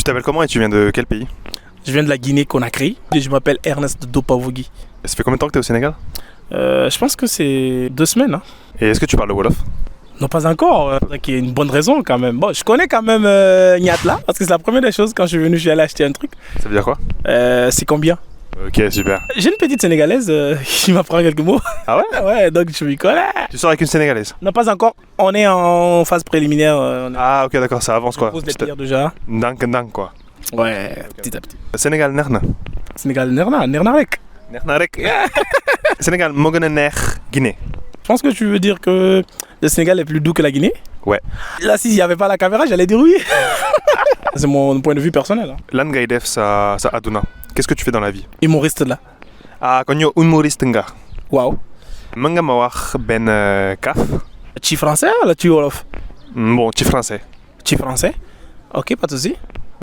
t'appelles comment et tu viens de quel pays? Je viens de la Guinée-Conakry et je m'appelle Ernest Dopavogui. Ça fait combien de temps que t'es au Sénégal? Je pense que c'est 2 semaines. Hein. Et est-ce que tu parles le Wolof? Non, pas encore. Il y a une bonne raison quand même. Bon, je connais quand même Nyatla parce que c'est la première des choses quand je suis venu, je suis allé acheter un truc. Ça veut dire quoi? C'est combien? Ok, super. J'ai une petite Sénégalaise qui m'apprend quelques mots. Ah ouais? Ouais, donc je m'y connais. Tu sors avec une Sénégalaise? Non, pas encore. On est en phase préliminaire. Ah ok, d'accord, ça avance quoi. On pose les pierres déjà. Ndank quoi. Ouais, petit à petit. Sénégal neex na. Sénégal, Nerna rek. Neex na rek. Sénégal moo gën a neex Guinée. Je pense que tu veux dire que le Sénégal est plus doux que la Guinée. Ouais. Là, s'il n'y avait pas la caméra, j'allais dire oui. C'est mon point de vue personnel. Hein. Lan ngay def sa aduna? Qu'est-ce que tu fais dans la vie? Humoriste là. Ah kon yow humoriste nga. Waaw. Mën nga ma wax benn kaf? Tu français ou tu wolof? Bon ci français. Tu français? Ok, pas de souci.